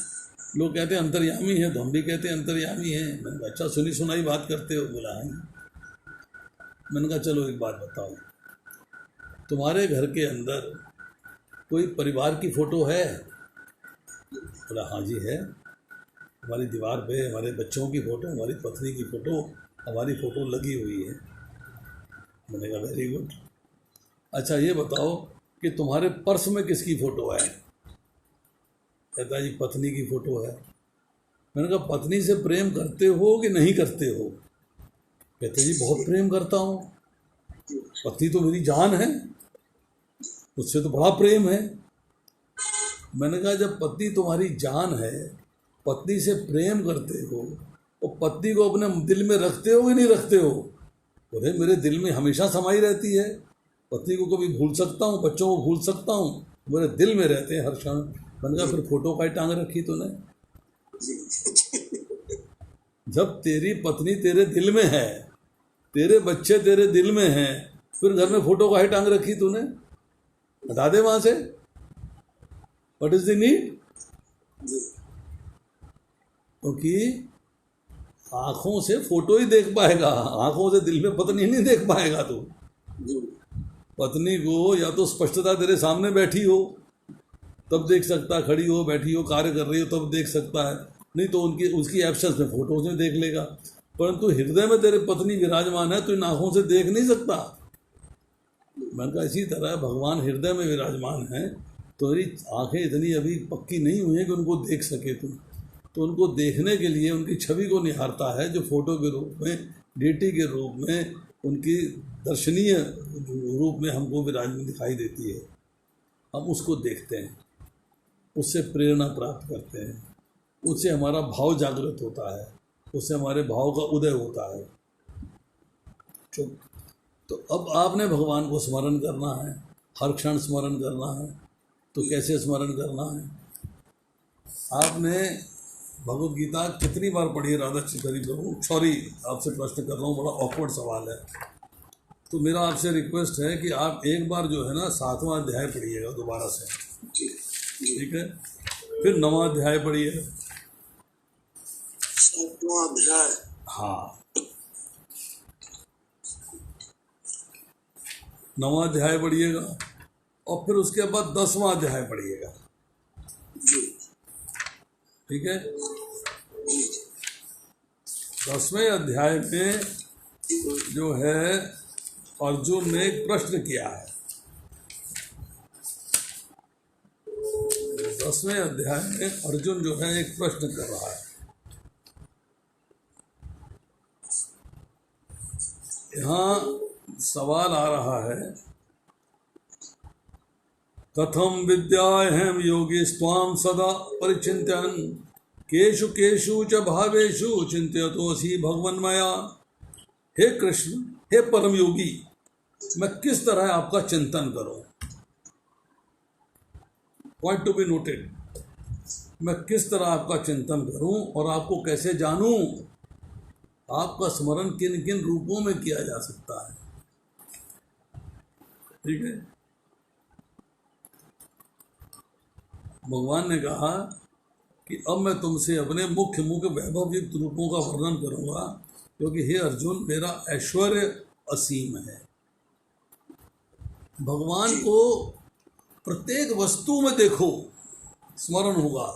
लोग कहते हैं अंतर्यामी है तो हम भी कहते हैं अंतर्यामी है। मैंने कहा अच्छा, सुनी सुनाई बात करते हो? बोला है। मैंने कहा चलो एक बात बताओ, तुम्हारे घर के अंदर कोई परिवार की फोटो है? बोला हाँ जी है, हमारी दीवार पे हमारे बच्चों की फ़ोटो, हमारी पत्नी की फ़ोटो, हमारी फ़ोटो लगी हुई है। मैंने कहा वेरी गुड। अच्छा ये बताओ कि तुम्हारे पर्स में किसकी फ़ोटो है? कहता जी पत्नी की फ़ोटो है। मैंने कहा पत्नी से प्रेम करते हो कि नहीं करते हो? कहते जी बहुत प्रेम करता हूँ, पत्नी तो मेरी जान है, उससे तो बड़ा प्रेम है। मैंने कहा जब पत्नी तुम्हारी जान है, पत्नी से प्रेम करते हो, और पत्नी को अपने दिल में रखते हो कि नहीं रखते हो? बोले मेरे दिल में हमेशा समाई रहती है, पत्नी को कभी भूल सकता हूँ, बच्चों को भूल सकता हूँ, मेरे दिल में रहते हैं हर क्षण। मैंने कहा फिर फोटो का ही टांग रखी तूने? जब तेरी पत्नी तेरे दिल में है, तेरे बच्चे तेरे दिल में हैं, फिर घर में फोटो का ही टांग रखी तूने? हटा दे वहां से। What is the need? क्योंकि आंखों से फोटो ही देख पाएगा, आंखों से दिल में पत्नी नहीं देख पाएगा। तू पत्नी को या तो स्पष्टता तेरे सामने बैठी हो तब देख सकता है, खड़ी हो, बैठी हो, कार्य कर रही हो तब देख सकता है, नहीं तो उसकी एब्सेंस में फोटोज में देख लेगा। परंतु हृदय में तेरे पत्नी विराजमान है, तो इन आंखों से देख नहीं सकता। मैंने कहा इसी तरह भगवान हृदय में विराजमान है, तुम्हारी आंखें इतनी अभी पक्की नहीं हुई हैं कि उनको देख सके तुम, तो उनको देखने के लिए उनकी छवि को निहारता है जो फोटो के रूप में, डीटी के रूप में, उनकी दर्शनीय रूप में हमको विराजमान दिखाई देती है। हम उसको देखते हैं, उससे प्रेरणा प्राप्त करते हैं, उससे हमारा भाव जागृत होता है, उससे हमारे भाव का उदय होता है। तो अब आपने भगवान को स्मरण करना है, हर क्षण स्मरण करना है। तो कैसे स्मरण करना है? आपने भगवद गीता कितनी बार पढ़ी है? राधा चितरी प्रभु, सॉरी आपसे प्रश्न कर रहा हूँ, बड़ा ऑकवर्ड सवाल है। तो मेरा आपसे रिक्वेस्ट है कि आप एक बार जो है ना 7वां अध्याय पढ़िएगा दोबारा से, ठीक है? फिर 9वां अध्याय पढ़िए। 7वां अध्याय, हाँ, 9वां अध्याय पढ़िएगा और फिर उसके बाद 10वां अध्याय पढ़िएगा, ठीक है? 10वें अध्याय में जो है अर्जुन ने एक प्रश्न किया है। 10वें अध्याय में अर्जुन जो है एक प्रश्न कर रहा है। यहाँ सवाल आ रहा है, कथम विद्याहम योगी स्वाम सदा परिचिंतन केशु केशु च भावेषु चिंत्यतोऽसि भगवन्मया। हे कृष्ण, हे परम योगी, मैं किस तरह आपका चिंतन करूं? पॉइंट टू बी नोटेड, मैं किस तरह आपका चिंतन करूं और आपको कैसे जानूं? आपका स्मरण किन किन रूपों में किया जा सकता है, ठीक है? भगवान ने कहा कि अब मैं तुमसे अपने मुख्य मुख्य वैभव युक्त रूपों का वर्णन करूंगा, क्योंकि हे अर्जुन, मेरा ऐश्वर्य असीम है। भगवान को प्रत्येक वस्तु में देखो, स्मरण होगा।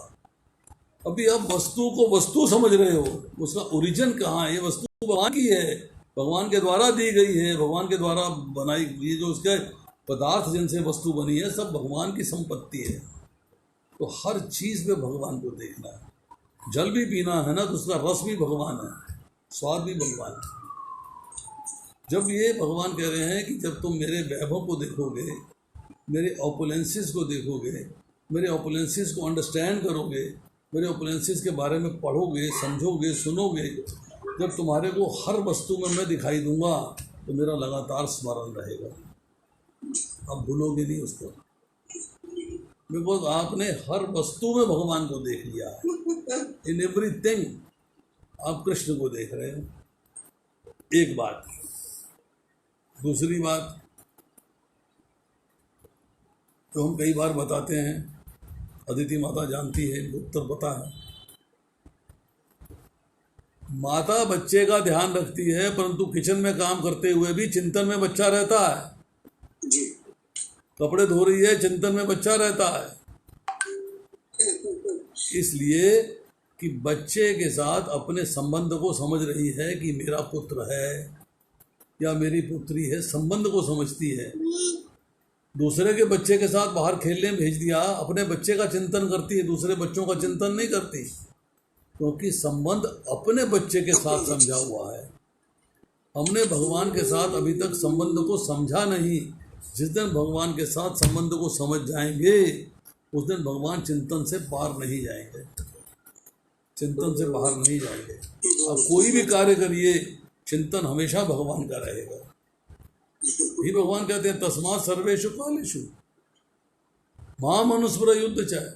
अभी आप वस्तु को वस्तु समझ रहे हो, उसका ओरिजिन कहाँ है? ये वस्तु भगवान की है, भगवान के द्वारा दी गई है, भगवान के द्वारा बनाई, ये जो उसके पदार्थ जिनसे वस्तु बनी है सब भगवान की संपत्ति है। तो हर चीज़ में भगवान को देखना है। जल भी पीना है ना, तो उसका रस भी भगवान है, स्वाद भी भगवान है। जब ये भगवान कह रहे हैं कि जब तुम मेरे वैभव को देखोगे, मेरे ऑपुलेंसेस को देखोगे, मेरे ऑपुलेंसेस को अंडरस्टैंड करोगे, मेरे ऑपुलेंसेस के बारे में पढ़ोगे, समझोगे, सुनोगे, जब तुम्हारे को हर वस्तु में मैं दिखाई दूंगा, तो मेरा लगातार स्मरण रहेगा। अब भूलोगे नहीं उसको, बिकॉज आपने हर वस्तु में भगवान को देख लिया है। इन एवरीथिंग आप कृष्ण को देख रहे हो। एक बात। दूसरी बात तो हम कई बार बताते हैं, अदिति माता जानती है, उत्तर पता है। माता बच्चे का ध्यान रखती है, परंतु किचन में काम करते हुए भी चिंतन में बच्चा रहता है। जी, कपड़े धो रही है, चिंतन में बच्चा रहता है। इसलिए कि बच्चे के साथ अपने संबंध को समझ रही है कि मेरा पुत्र है या मेरी पुत्री है, संबंध को समझती है। दूसरे के बच्चे के साथ बाहर खेलने भेज दिया, अपने बच्चे का चिंतन करती है, दूसरे बच्चों का चिंतन नहीं करती, क्योंकि संबंध अपने बच्चे के साथ समझा हुआ है। हमने भगवान के साथ अभी तक संबंध को समझा नहीं। जिस दिन भगवान के साथ संबंध को समझ जाएंगे, उस दिन भगवान चिंतन से पार नहीं जाएंगे, चिंतन से बाहर नहीं जाएंगे। अब कोई भी कार्य करिए, चिंतन हमेशा भगवान का रहेगा। ही भगवान कहते हैं, तस्मात् सर्वेषु कालेषु मां मनुस्मर युद्ध चाहे।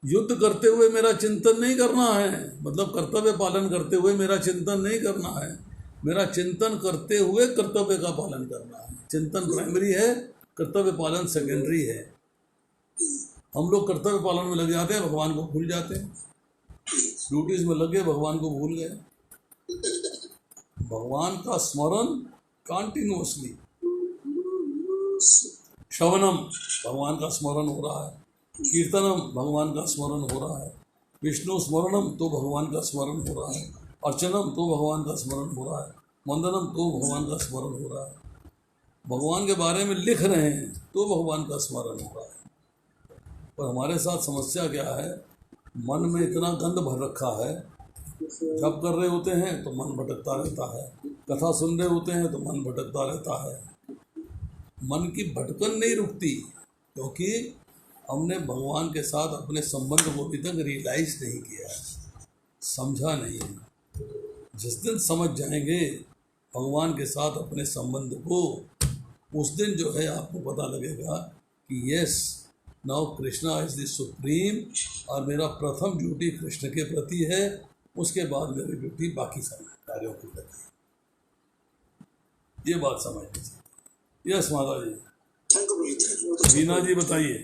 युद्ध करते हुए मेरा चिंतन नहीं करना है, मतलब कर्तव्य पालन करते हुए मेरा चिंतन नहीं करना है, मेरा चिंतन करते हुए कर्तव्य का पालन करना है। चिंतन प्राइमरी है, कर्तव्य पालन सेकेंडरी है। हम लोग कर्तव्य पालन में लग जाते हैं, भगवान को भूल जाते हैं। ड्यूटीज में लगे, भगवान को भूल गए। भगवान का स्मरण कंटिन्यूअसली, श्रवणम भगवान का स्मरण हो रहा है, कीर्तनम भगवान का स्मरण हो रहा है, विष्णु स्मरणम तो भगवान का स्मरण हो रहा है, अर्चनम तो भगवान का स्मरण हो रहा है, वंदनम तो भगवान का स्मरण हो रहा है, भगवान के बारे में लिख रहे हैं तो भगवान का स्मरण हो रहा है। पर हमारे साथ समस्या क्या है, मन में इतना गंद भर रखा है, जब कर रहे होते हैं तो मन भटकता रहता है, कथा सुन रहे होते हैं तो मन भटकता रहता है। मन की भटकन नहीं रुकती, क्योंकि हमने भगवान के साथ अपने संबंध को अभी तक रियलाइज नहीं किया है, समझा नहीं है। जिस दिन समझ जाएंगे भगवान के साथ अपने संबंध को, उस दिन जो है आपको पता लगेगा कि yes, now Krishna is the supreme, और मेरा प्रथम ड्यूटी कृष्ण के प्रति है, उसके बाद मेरी ड्यूटी बाकी सब कार्यों के प्रति है। ये बात समझ लीजिए। यस माता जी। थैंक यू प्रभु जी, बहुत अच्छा। वीना जी बताइए।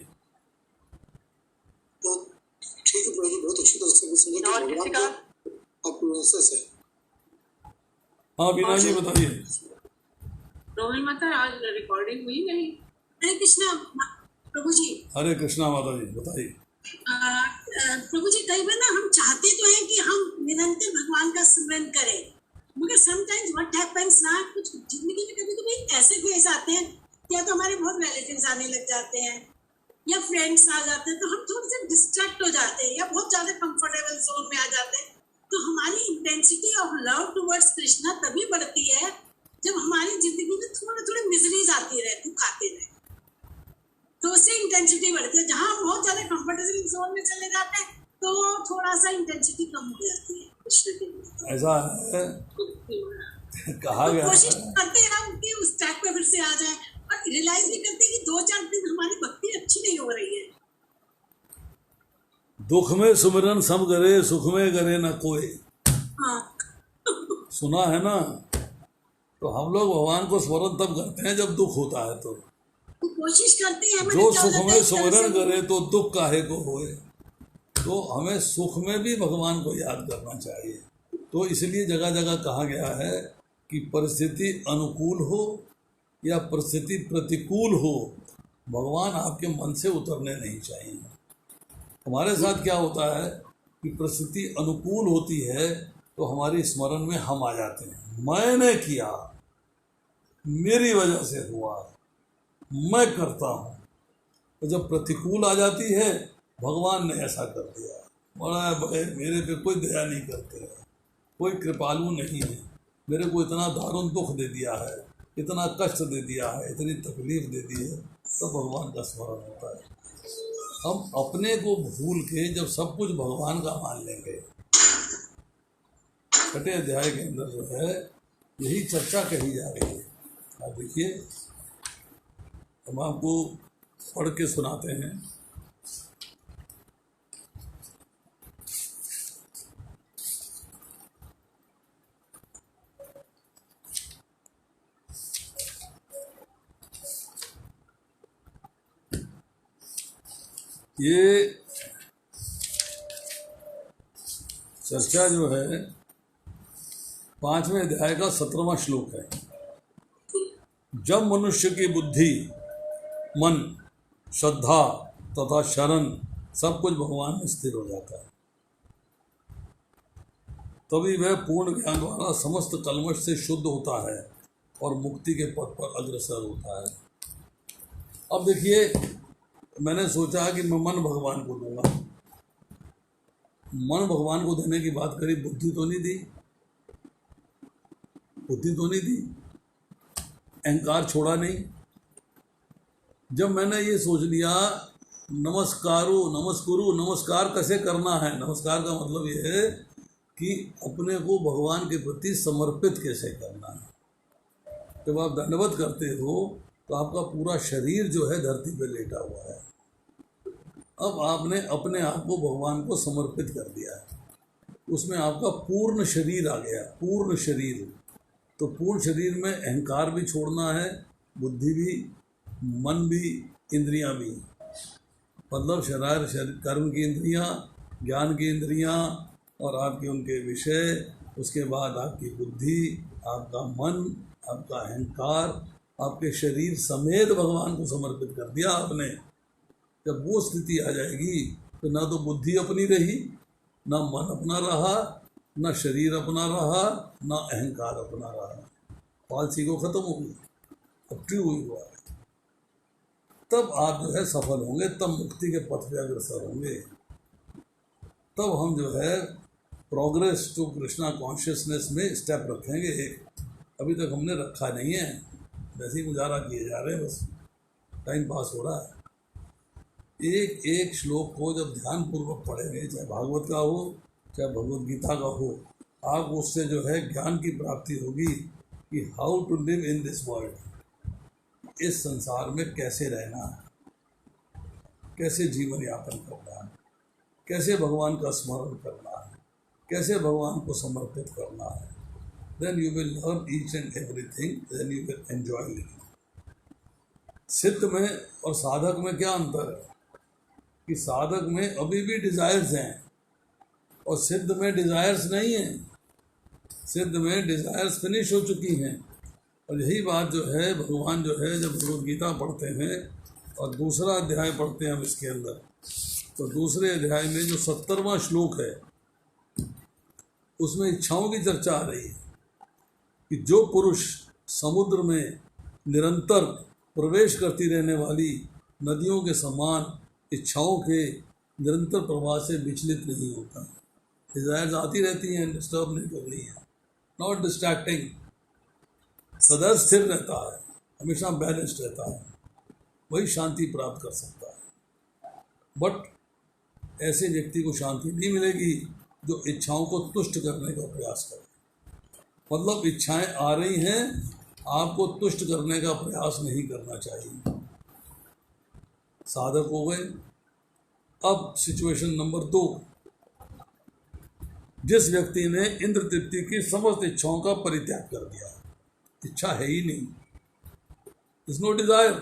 ठीक है प्रभु जी, बहुत अच्छी तरह से समझे कि और किसी का? आपको प्रोसेस है। हाँ वीना जी बताइए। रोहिणी माता आज रिकॉर्डिंग हुई नहीं? हरे कृष्णा प्रभु जी। हरे कृष्णा माता जी बताइए। प्रभु जी, कई बार ना हम चाहते तो हैं कि हम निरंतर भगवान का स्मरण करें, मगर समटाइम्स व्हाट हैपेंस ना, कुछ जिंदगी में कभी कभी ऐसे फेस आते हैं, या तो हमारे बहुत रिलेटिव्स आने लग जाते हैं या फ्रेंड्स आ जाते हैं, तो हम थोड़े से डिस्ट्रैक्ट हो जाते हैं या बहुत ज्यादा कंफर्टेबल जोन में आ जाते हैं। तो हमारी intensity of love towards Krishna तभी बढ़ती है जब हमारी जिंदगी में थोड़े थोड़े मिजरीज आती रहे, दुख आते रहे, तो उससे इंटेंसिटी बढ़ती है। जहाँ हम बहुत ज्यादा कंफर्टेबल जोन में चले जाते हैं तो थोड़ा सा इंटेंसिटी कम हो जाती है कृष्ण के लिए। ऐसा है, कहा गया कोशिश है, करते हैं हम कि उस ट्रैक पे फिर से आ जाए, और रियलाइज भी करते हैं कि 2-4 दिन हमारी भक्ति अच्छी नहीं हो रही है। दुख में सुमिरन सम करे, सुख में करे न कोई। हाँ सुना है ना। तो हम लोग भगवान को स्मरण तब करते हैं जब दुख होता है, तो तो कोशिश करते हैं हमें जो क्या सुख होता में है, इस तरह सुमिरन से- करे तो दुख काहे को होए। तो हमें सुख में भी भगवान को याद करना चाहिए। तो इसलिए जगह जगह कहा गया है कि परिस्थिति अनुकूल हो या परिस्थिति प्रतिकूल हो, भगवान आपके मन से उतरने नहीं चाहिए। हमारे साथ क्या होता है कि परिस्थिति अनुकूल होती है तो हमारी स्मरण में हम आ जाते हैं, मैंने किया, मेरी वजह से हुआ, मैं करता हूँ। तो जब प्रतिकूल आ जाती है, भगवान ने ऐसा कर दिया, बड़ा बड़े मेरे पे कोई दया नहीं करते हैं, कोई कृपालु नहीं है, मेरे को इतना दारुण दुख दे दिया है, इतना कष्ट दे दिया है, इतनी तकलीफ दे दी है, तो भगवान का स्मरण होता है। हम अपने को भूल के जब सब कुछ भगवान का मान लेंगे, छठे अध्याय के अंदर जो है यही चर्चा कही जा रही है। आप देखिए, हम आपको पढ़ के सुनाते हैं। ये चर्चा जो है 5वें अध्याय का 17वां श्लोक है। जब मनुष्य की बुद्धि, मन, श्रद्धा तथा शरण सब कुछ भगवान में स्थिर हो जाता है, तभी वह पूर्ण ज्ञान द्वारा समस्त कल्मश से शुद्ध होता है और मुक्ति के पथ पर अग्रसर होता है। अब देखिए, मैंने सोचा कि मैं मन भगवान को दूंगा। मन भगवान को देने की बात करी, बुद्धि तो नहीं दी, बुद्धि तो नहीं दी, अहंकार छोड़ा नहीं। जब मैंने ये सोच लिया नमस्कारो नमस्कुरु, नमस्कार कैसे करना है, नमस्कार का मतलब ये है कि अपने को भगवान के प्रति समर्पित कैसे करना है। जब आप दंडवत करते हो तो आपका पूरा शरीर जो है धरती पे लेटा हुआ है। अब आपने अपने आप को भगवान को समर्पित कर दिया है, उसमें आपका पूर्ण शरीर आ गया, पूर्ण शरीर। तो पूर्ण शरीर में अहंकार भी छोड़ना है, बुद्धि भी, मन भी, इंद्रियां भी, मतलब शरीर कर्म की इंद्रियां, ज्ञान की इंद्रियां और आपके उनके विषय, उसके बाद आपकी बुद्धि, आपका मन, आपका अहंकार, आपके शरीर समेत भगवान को समर्पित कर दिया आपने। जब वो स्थिति आ जाएगी तो ना तो बुद्धि अपनी रही, ना मन अपना रहा, ना शरीर अपना रहा, ना अहंकार अपना रहा। पालसी को खत्म हो गई, अब ट्रू हुई हुआ है। तब आप जो है सफल होंगे, तब मुक्ति के पथ पे अग्रसर होंगे, तब हम जो है प्रोग्रेस टू कृष्णा कॉन्शियसनेस में स्टेप रखेंगे। अभी तक हमने रखा नहीं है, वैसे ही गुजारा किए जा रहे हैं, बस टाइम पास हो रहा है। एक एक श्लोक को जब ध्यानपूर्वक पढ़ेंगे, चाहे भागवत का हो चाहे भगवद गीता का हो, आप उससे जो है ज्ञान की प्राप्ति होगी कि how to live in this world, इस संसार में कैसे रहना है, कैसे जीवन यापन करना है, कैसे भगवान का स्मरण करना है, कैसे भगवान को समर्पित करना है। Then you will learn each and everything, then you will enjoy living. सिद्ध में और साधक में क्या अंतर है कि साधक में अभी भी डिज़ायर्स हैं और सिद्ध में डिज़ायर्स नहीं हैं। सिद्ध में डिज़ायर्स फिनिश हो चुकी हैं। और यही बात जो है भगवान जो है जब भगवद गीता पढ़ते हैं और दूसरा अध्याय पढ़ते हैं हम इसके अंदर, तो दूसरे अध्याय में जो 70वां श्लोक है उसमें इच्छाओं की चर्चा आ रही है कि जो पुरुष समुद्र में निरंतर प्रवेश करती रहने वाली नदियों के समान इच्छाओं के निरंतर प्रवाह से विचलित नहीं होता। डिज़ायर्स आती रहती हैं, डिस्टर्ब नहीं कर रही हैं, नॉट डिस्ट्रैक्टिंग, सदैव स्थिर रहता है, हमेशा बैलेंस्ड रहता है, वही शांति प्राप्त कर सकता है। बट ऐसे व्यक्ति को शांति नहीं मिलेगी जो इच्छाओं को तुष्ट करने का प्रयास करे। मतलब इच्छाएं आ रही हैं, आपको तुष्ट करने का प्रयास नहीं करना चाहिए। साधक हो गए। अब सिचुएशन नंबर 2, जिस व्यक्ति ने इंद्र तृप्ति की समस्त इच्छाओं का परित्याग कर दिया, इच्छा है ही नहीं, इज नो डिजायर,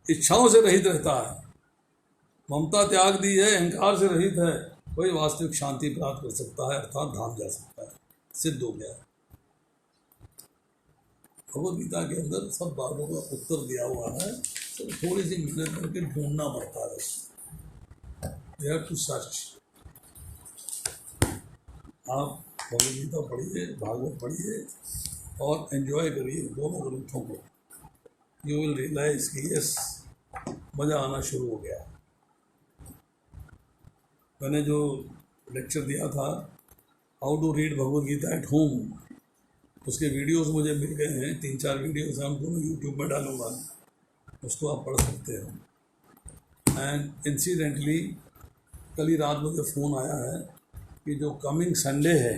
इच्छाओं से रहित रहता है, ममता त्याग दी है, अहंकार से रहित है, वही वास्तविक शांति प्राप्त कर सकता है, अर्थात धाम जा सकता है, सिद्ध हो गया। भगवद गीता के अंदर सब बातों का उत्तर दिया हुआ है, तो थोड़ी सी मेहनत करके ढूंढना पड़ता है। You have to search. आप भगवद गीता पढ़िए, भागवत पढ़िए और एंजॉय करिए दोनों ग्रंथों को। यू विल रियलाइज कि यस, मज़ा आना शुरू हो गया। मैंने जो लेक्चर दिया था how to read Bhagavad Gita at home, उसके वीडियोस मुझे मिल गए हैं, 3-4 वीडियोस हैं, उनको मैं यूट्यूब में डालूंगा, उसको आप पढ़ सकते हो। एंड इंसिडेंटली कल ही रात मुझे फ़ोन आया है कि जो कमिंग संडे है